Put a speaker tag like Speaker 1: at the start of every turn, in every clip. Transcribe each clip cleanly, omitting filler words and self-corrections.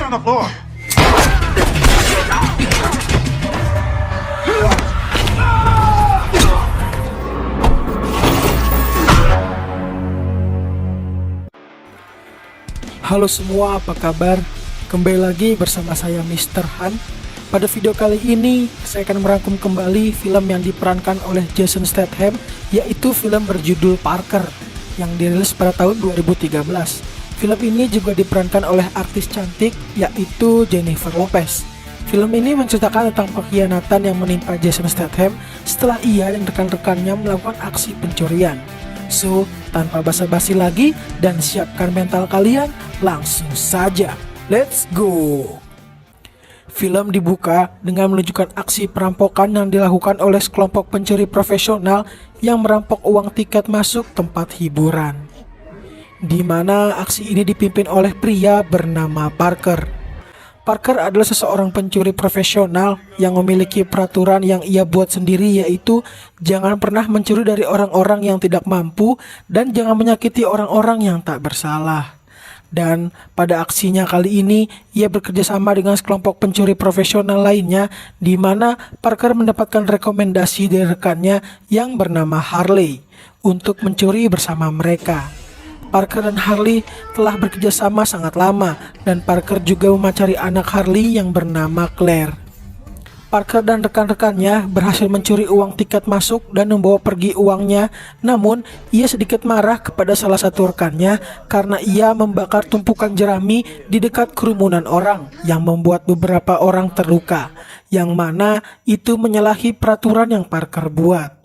Speaker 1: on the floor.
Speaker 2: Halo semua, apa kabar? Kembali lagi bersama saya Mr. Han. Pada video kali ini, saya akan merangkum kembali film yang diperankan oleh Jason Statham, yaitu film berjudul Parker, yang dirilis pada tahun 2013. Film ini juga diperankan oleh artis cantik, yaitu Jennifer Lopez. Film ini menceritakan tentang pengkhianatan yang menimpa Jason Statham setelah ia dan rekan-rekannya melakukan aksi pencurian. So, tanpa basa-basi lagi dan siapkan mental kalian, langsung saja. Let's go! Film dibuka dengan menunjukkan aksi perampokan yang dilakukan oleh sekelompok pencuri profesional yang merampok uang tiket masuk tempat hiburan, di mana aksi ini dipimpin oleh pria bernama Parker. Parker adalah seseorang pencuri profesional yang memiliki peraturan yang ia buat sendiri, yaitu jangan pernah mencuri dari orang-orang yang tidak mampu dan jangan menyakiti orang-orang yang tak bersalah. Dan pada aksinya kali ini, ia bekerja sama dengan sekelompok pencuri profesional lainnya, di mana Parker mendapatkan rekomendasi dari rekannya yang bernama Harley untuk mencuri bersama mereka. Parker dan Harley telah bekerja sama sangat lama, dan Parker juga memacari anak Harley yang bernama Claire. Parker dan rekan-rekannya berhasil mencuri uang tiket masuk dan membawa pergi uangnya, namun ia sedikit marah kepada salah satu rekannya karena ia membakar tumpukan jerami di dekat kerumunan orang yang membuat beberapa orang terluka, yang mana itu menyalahi peraturan yang Parker buat.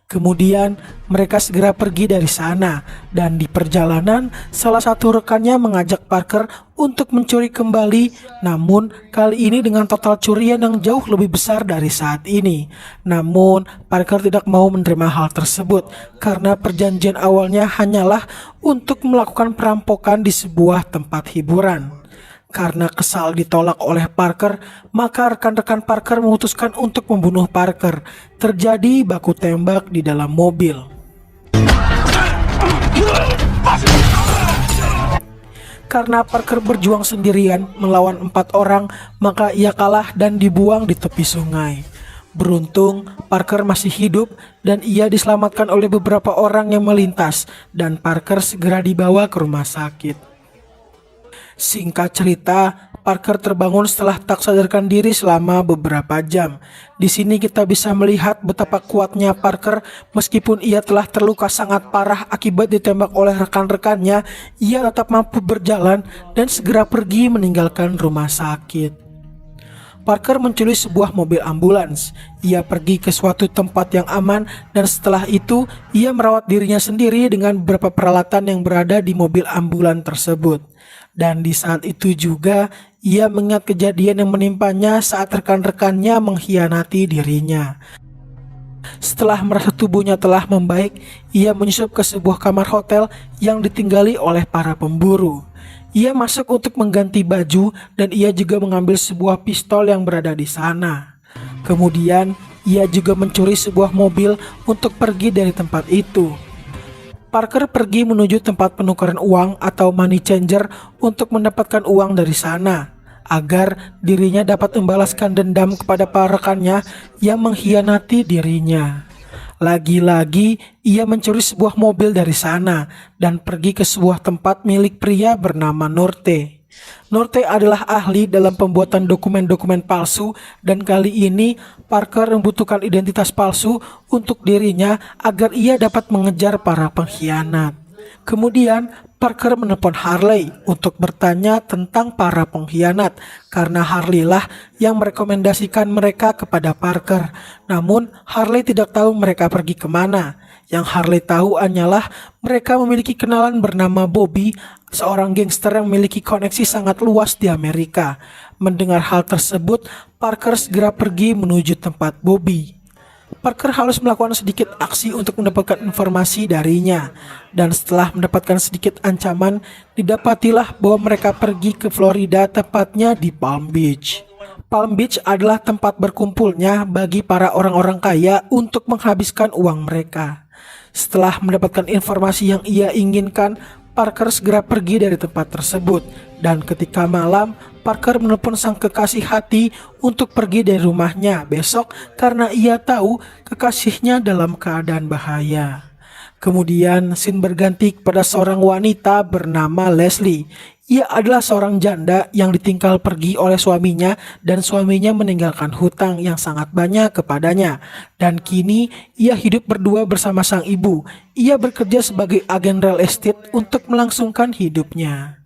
Speaker 2: Kemudian mereka segera pergi dari sana, dan di perjalanan salah satu rekannya mengajak Parker untuk mencuri kembali, namun kali ini dengan total curian yang jauh lebih besar dari saat ini. Namun Parker tidak mau menerima hal tersebut karena perjanjian awalnya hanyalah untuk melakukan perampokan di sebuah tempat hiburan. Karena kesal ditolak oleh Parker, maka rekan-rekan Parker memutuskan untuk membunuh Parker. Terjadi baku tembak di dalam mobil. Karena Parker berjuang sendirian melawan 4 orang, maka ia kalah dan dibuang di tepi sungai. Beruntung, Parker masih hidup dan ia diselamatkan oleh beberapa orang yang melintas, dan Parker segera dibawa ke rumah sakit. Singkat cerita, Parker terbangun setelah tak sadarkan diri selama beberapa jam. Di sini kita bisa melihat betapa kuatnya Parker. Meskipun ia telah terluka sangat parah akibat ditembak oleh rekan-rekannya, ia tetap mampu berjalan dan segera pergi meninggalkan rumah sakit. Parker mencuri sebuah mobil ambulans. Ia pergi ke suatu tempat yang aman, dan setelah itu ia merawat dirinya sendiri dengan beberapa peralatan yang berada di mobil ambulan tersebut. Dan di saat itu juga ia mengingat kejadian yang menimpanya saat rekan-rekannya mengkhianati dirinya. Setelah merasa tubuhnya telah membaik, ia menyusup ke sebuah kamar hotel yang ditinggali oleh para pemburu. Ia masuk untuk mengganti baju dan ia juga mengambil sebuah pistol yang berada di sana. Kemudian ia juga mencuri sebuah mobil untuk pergi dari tempat itu. Parker pergi menuju tempat penukaran uang atau money changer untuk mendapatkan uang dari sana, agar dirinya dapat membalaskan dendam kepada para rekannya yang mengkhianati dirinya. Lagi-lagi ia mencuri sebuah mobil dari sana dan pergi ke sebuah tempat milik pria bernama Norte. Norte adalah ahli dalam pembuatan dokumen-dokumen palsu, dan kali ini Parker membutuhkan identitas palsu untuk dirinya agar ia dapat mengejar para pengkhianat. Kemudian Parker menelpon Harley untuk bertanya tentang para pengkhianat, karena Harley lah yang merekomendasikan mereka kepada Parker. Namun Harley tidak tahu mereka pergi kemana. Yang Harley tahu hanyalah mereka memiliki kenalan bernama Bobby, seorang gangster yang memiliki koneksi sangat luas di Amerika. Mendengar hal tersebut, Parker segera pergi menuju tempat Bobby. Parker harus melakukan sedikit aksi untuk mendapatkan informasi darinya, dan setelah mendapatkan sedikit ancaman, didapatilah bahwa mereka pergi ke Florida, tepatnya di Palm Beach. Palm Beach adalah tempat berkumpulnya bagi para orang-orang kaya untuk menghabiskan uang mereka. Setelah mendapatkan informasi yang ia inginkan, Parker segera pergi dari tempat tersebut. Dan ketika malam, Parker menelpon sang kekasih hati untuk pergi dari rumahnya besok karena ia tahu kekasihnya dalam keadaan bahaya. Kemudian scene berganti kepada seorang wanita bernama Leslie. Ia adalah seorang janda yang ditinggal pergi oleh suaminya dan suaminya meninggalkan hutang yang sangat banyak kepadanya. Dan kini ia hidup berdua bersama sang ibu. Ia bekerja sebagai agen real estate untuk melangsungkan hidupnya.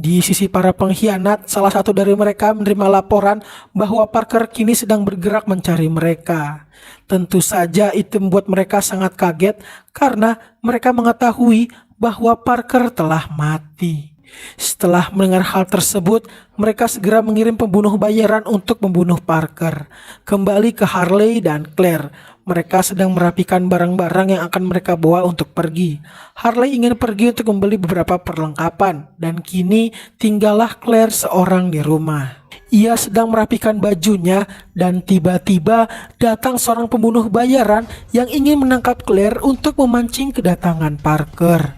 Speaker 2: Di sisi para pengkhianat, salah satu dari mereka menerima laporan bahwa Parker kini sedang bergerak mencari mereka. Tentu saja itu membuat mereka sangat kaget karena mereka mengetahui bahwa Parker telah mati. Setelah mendengar hal tersebut, mereka segera mengirim pembunuh bayaran untuk membunuh Parker. Kembali ke Harley dan Claire. Mereka sedang merapikan barang-barang yang akan mereka bawa untuk pergi. Harley ingin pergi untuk membeli beberapa perlengkapan, dan kini tinggallah Claire seorang di rumah. Ia sedang merapikan bajunya dan tiba-tiba datang seorang pembunuh bayaran yang ingin menangkap Claire untuk memancing kedatangan Parker.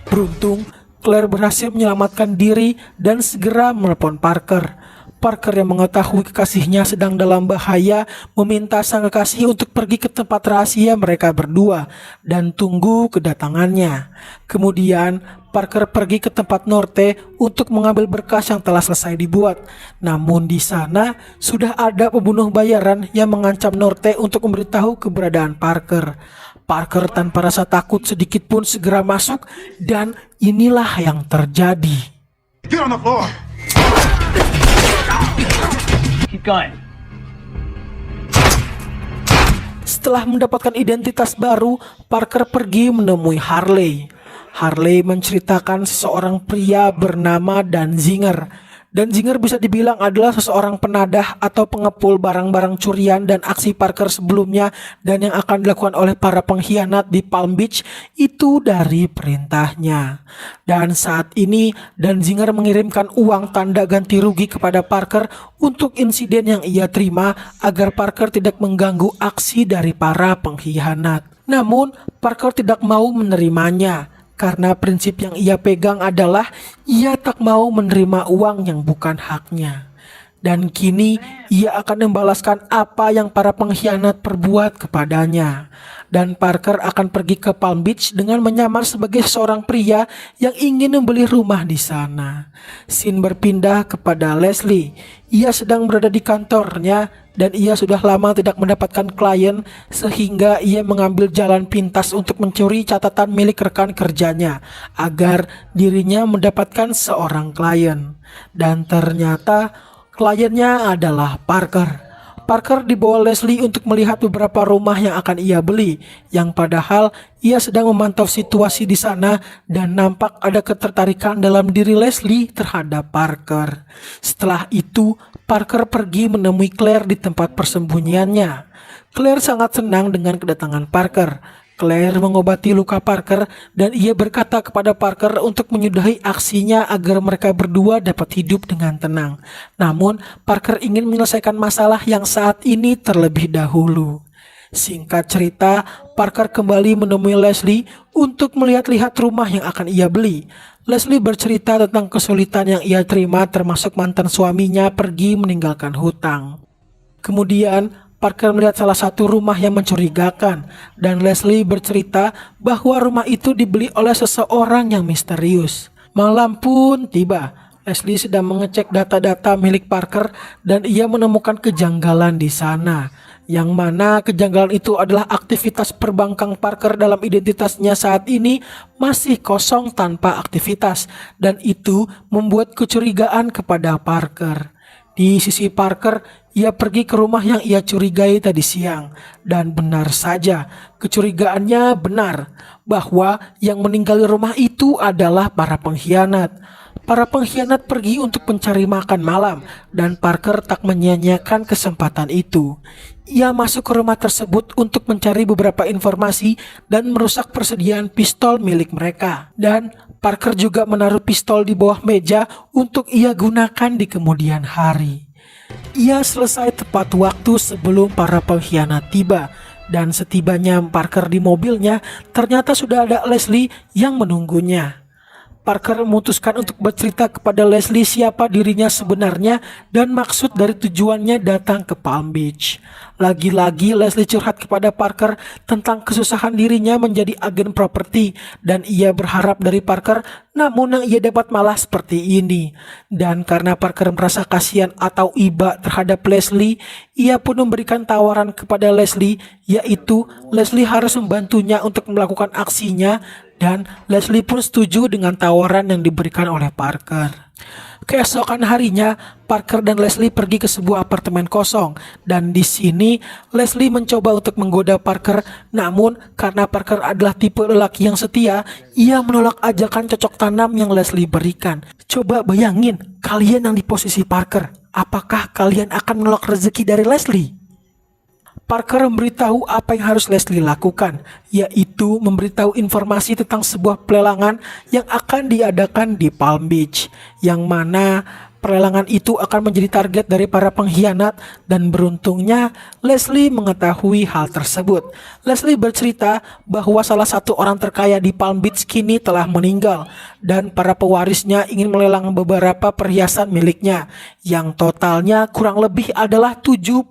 Speaker 2: Beruntung, Claire berhasil menyelamatkan diri dan segera menelpon Parker. Parker yang mengetahui kekasihnya sedang dalam bahaya meminta sang kekasih untuk pergi ke tempat rahasia mereka berdua dan tunggu kedatangannya. Kemudian Parker pergi ke tempat Norte untuk mengambil berkas yang telah selesai dibuat. Namun di sana sudah ada pembunuh bayaran yang mengancam Norte untuk memberitahu keberadaan Parker. Parker tanpa rasa takut sedikit pun segera masuk dan inilah yang terjadi.
Speaker 1: Get on the floor. Keep going.
Speaker 2: Setelah mendapatkan identitas baru, Parker pergi menemui Harley. Harley menceritakan seseorang pria bernama Danziger. Danziger bisa dibilang adalah seseorang penadah atau pengepul barang-barang curian dan aksi Parker sebelumnya dan yang akan dilakukan oleh para pengkhianat di Palm Beach itu dari perintahnya. Dan saat ini Danziger mengirimkan uang tanda ganti rugi kepada Parker untuk insiden yang ia terima agar Parker tidak mengganggu aksi dari para pengkhianat. Namun Parker tidak mau menerimanya. Karena prinsip yang ia pegang adalah ia tak mau menerima uang yang bukan haknya. Dan kini ia akan membalaskan apa yang para pengkhianat perbuat kepadanya. Dan Parker akan pergi ke Palm Beach dengan menyamar sebagai seorang pria yang ingin membeli rumah di sana. Scene berpindah kepada Leslie. Ia sedang berada di kantornya dan ia sudah lama tidak mendapatkan klien sehingga ia mengambil jalan pintas untuk mencuri catatan milik rekan kerjanya agar dirinya mendapatkan seorang klien. Dan ternyata kliennya adalah Parker. Parker dibawa Leslie untuk melihat beberapa rumah yang akan ia beli, yang padahal ia sedang memantau situasi di sana dan nampak ada ketertarikan dalam diri Leslie terhadap Parker. Setelah itu, Parker pergi menemui Claire di tempat persembunyiannya. Claire sangat senang dengan kedatangan Parker. Claire mengobati luka Parker dan ia berkata kepada Parker untuk menyudahi aksinya agar mereka berdua dapat hidup dengan tenang. Namun Parker ingin menyelesaikan masalah yang saat ini terlebih dahulu. Singkat cerita, Parker kembali menemui Leslie untuk melihat-lihat rumah yang akan ia beli. Leslie bercerita tentang kesulitan yang ia terima termasuk mantan suaminya pergi meninggalkan hutang. Kemudian Parker melihat salah satu rumah yang mencurigakan dan Leslie bercerita bahwa rumah itu dibeli oleh seseorang yang misterius. Malam pun tiba. Leslie sedang mengecek data-data milik Parker dan ia menemukan kejanggalan di sana. Yang mana kejanggalan itu adalah aktivitas perbankan Parker dalam identitasnya saat ini masih kosong tanpa aktivitas dan itu membuat kecurigaan kepada Parker. Di sisi Parker, ia pergi ke rumah yang ia curigai tadi siang. Dan benar saja, kecurigaannya benar bahwa yang meninggali rumah itu adalah para pengkhianat. Para pengkhianat pergi untuk mencari makan malam dan Parker tak menyia-nyiakan kesempatan itu. Ia masuk ke rumah tersebut untuk mencari beberapa informasi dan merusak persediaan pistol milik mereka. Dan Parker juga menaruh pistol di bawah meja untuk ia gunakan di kemudian hari. Ia selesai tepat waktu sebelum para pengkhianat tiba. Dan setibanya Parker di mobilnya, ternyata sudah ada Leslie yang menunggunya. Parker memutuskan untuk bercerita kepada Leslie siapa dirinya sebenarnya dan maksud dari tujuannya datang ke Palm Beach. Lagi-lagi Leslie curhat kepada Parker tentang kesusahan dirinya menjadi agen properti dan ia berharap dari Parker, namun yang ia dapat malah seperti ini. Dan karena Parker merasa kasihan atau iba terhadap Leslie, ia pun memberikan tawaran kepada Leslie, yaitu Leslie harus membantunya untuk melakukan aksinya, dan Leslie pun setuju dengan tawaran yang diberikan oleh Parker. Keesokan harinya, Parker dan Leslie pergi ke sebuah apartemen kosong, dan di sini Leslie mencoba untuk menggoda Parker, namun karena Parker adalah tipe lelaki yang setia, ia menolak ajakan cocok tanam yang Leslie berikan. Coba bayangin, kalian yang di posisi Parker, apakah kalian akan menolak rezeki dari Leslie? Parker memberitahu apa yang harus Leslie lakukan, yaitu memberitahu informasi tentang sebuah pelelangan yang akan diadakan di Palm Beach, yang mana pelelangan itu akan menjadi target dari para pengkhianat, dan beruntungnya Leslie mengetahui hal tersebut. Leslie bercerita bahwa salah satu orang terkaya di Palm Beach kini telah meninggal dan para pewarisnya ingin melelang beberapa perhiasan miliknya yang totalnya kurang lebih adalah 75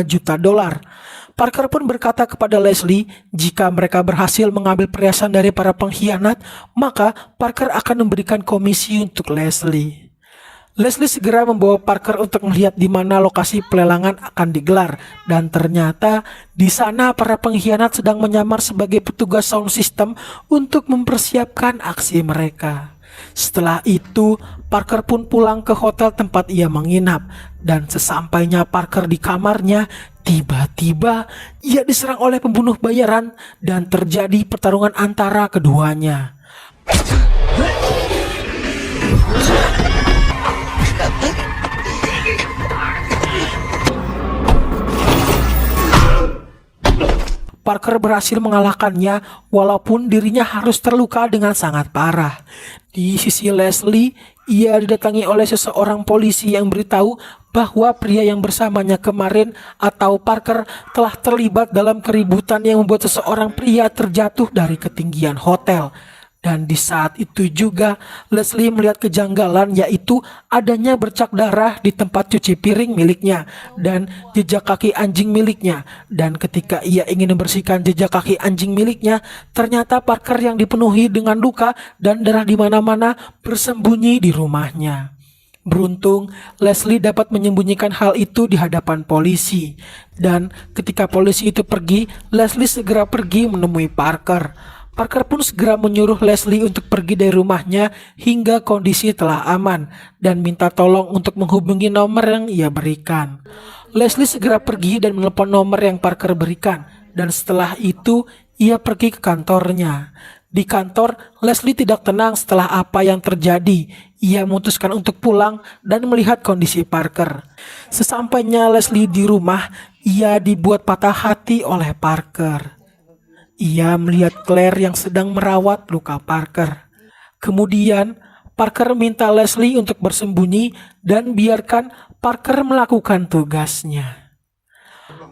Speaker 2: juta dolar. Parker pun berkata kepada Leslie, jika mereka berhasil mengambil perhiasan dari para pengkhianat, maka Parker akan memberikan komisi untuk Leslie. Leslie segera membawa Parker untuk melihat di mana lokasi pelelangan akan digelar, dan ternyata di sana para pengkhianat sedang menyamar sebagai petugas sound system untuk mempersiapkan aksi mereka. Setelah itu, Parker pun pulang ke hotel tempat ia menginap, dan sesampainya Parker di kamarnya, tiba-tiba ia diserang oleh pembunuh bayaran dan terjadi pertarungan antara keduanya. Parker berhasil mengalahkannya walaupun dirinya harus terluka dengan sangat parah. Di sisi Leslie, ia didatangi oleh seseorang polisi yang beritahu bahwa pria yang bersamanya kemarin atau Parker telah terlibat dalam keributan yang membuat seseorang pria terjatuh dari ketinggian hotel. Dan di saat itu juga Leslie melihat kejanggalan, yaitu adanya bercak darah di tempat cuci piring miliknya dan jejak kaki anjing miliknya. Dan ketika ia ingin membersihkan jejak kaki anjing miliknya, ternyata Parker yang dipenuhi dengan luka dan darah di mana-mana bersembunyi di rumahnya. Beruntung, Leslie dapat menyembunyikan hal itu di hadapan polisi. Dan ketika polisi itu pergi, Leslie segera pergi menemui Parker. Parker pun segera menyuruh Leslie untuk pergi dari rumahnya hingga kondisi telah aman dan minta tolong untuk menghubungi nomor yang ia berikan. Leslie segera pergi dan menelepon nomor yang Parker berikan, dan setelah itu ia pergi ke kantornya. Di kantor, Leslie tidak tenang setelah apa yang terjadi. Ia memutuskan untuk pulang dan melihat kondisi Parker. Sesampainya Leslie di rumah, ia dibuat patah hati oleh Parker. Ia melihat Claire yang sedang merawat luka Parker. Kemudian, Parker minta Leslie untuk bersembunyi dan biarkan Parker melakukan tugasnya.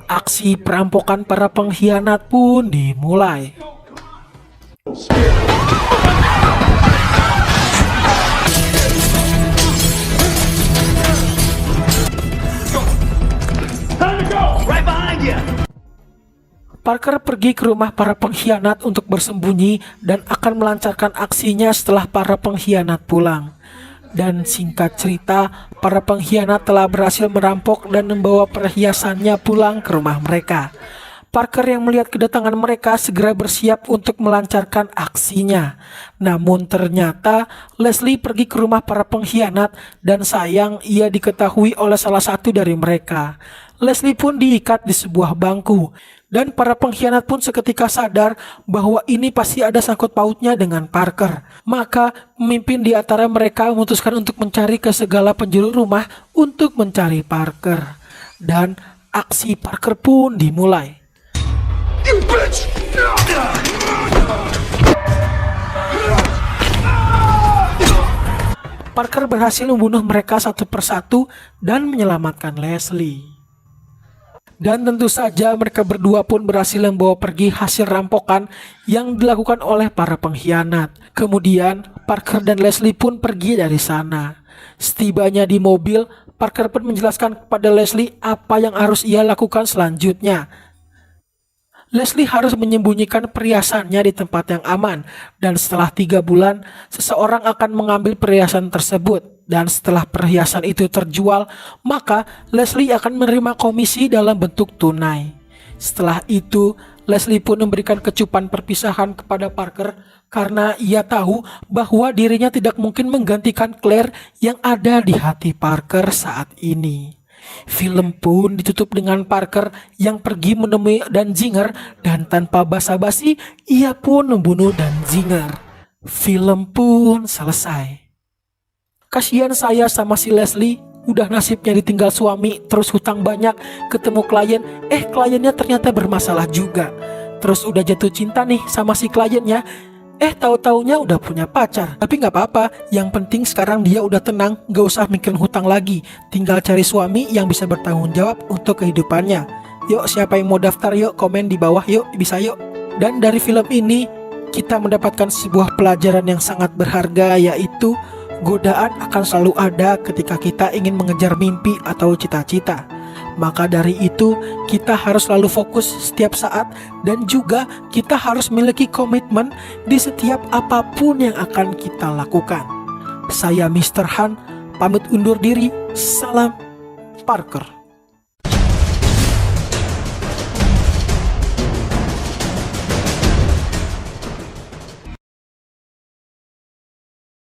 Speaker 2: Aksi perampokan para pengkhianat pun dimulai.
Speaker 1: Time to go! Right behind you!
Speaker 2: Parker pergi ke rumah para pengkhianat untuk bersembunyi dan akan melancarkan aksinya setelah para pengkhianat pulang. Dan singkat cerita, para pengkhianat telah berhasil merampok dan membawa perhiasannya pulang ke rumah mereka. Parker yang melihat kedatangan mereka segera bersiap untuk melancarkan aksinya. Namun ternyata Leslie pergi ke rumah para pengkhianat dan sayang ia diketahui oleh salah satu dari mereka. Leslie pun diikat di sebuah bangku dan para pengkhianat pun seketika sadar bahwa ini pasti ada sangkut pautnya dengan Parker. Maka pemimpin di antara mereka memutuskan untuk mencari ke segala penjuru rumah untuk mencari Parker. Dan aksi Parker pun dimulai.
Speaker 1: You bitch!
Speaker 2: Parker berhasil membunuh mereka satu persatu dan menyelamatkan Leslie. Dan tentu saja mereka berdua pun berhasil membawa pergi hasil rampokan yang dilakukan oleh para pengkhianat. Kemudian Parker dan Leslie pun pergi dari sana. Setibanya di mobil, Parker pun menjelaskan kepada Leslie apa yang harus ia lakukan selanjutnya. Leslie harus menyembunyikan perhiasannya di tempat yang aman, dan setelah 3 bulan, seseorang akan mengambil perhiasan tersebut. Dan setelah perhiasan itu terjual, maka Leslie akan menerima komisi dalam bentuk tunai. Setelah itu, Leslie pun memberikan kecupan perpisahan kepada Parker karena ia tahu bahwa dirinya tidak mungkin menggantikan Claire yang ada di hati Parker saat ini. Film pun ditutup dengan Parker yang pergi menemui Danziger dan tanpa basa-basi ia pun membunuh Danziger. Film pun selesai. Kasihan saya sama si Leslie, udah nasibnya ditinggal suami, terus hutang banyak, ketemu klien, kliennya ternyata bermasalah juga. Terus udah jatuh cinta nih sama si kliennya, tahu-taunya udah punya pacar. Tapi gak apa-apa, yang penting sekarang dia udah tenang, gak usah mikirin hutang lagi. Tinggal cari suami yang bisa bertanggung jawab untuk kehidupannya. Yuk, siapa yang mau daftar, yuk komen di bawah, yuk bisa yuk. Dan dari film ini kita mendapatkan sebuah pelajaran yang sangat berharga, yaitu godaan akan selalu ada ketika kita ingin mengejar mimpi atau cita-cita. Maka dari itu kita harus selalu fokus setiap saat, dan juga kita harus memiliki komitmen di setiap apapun yang akan kita lakukan. Saya Mr. Han pamit undur diri. Salam Parker.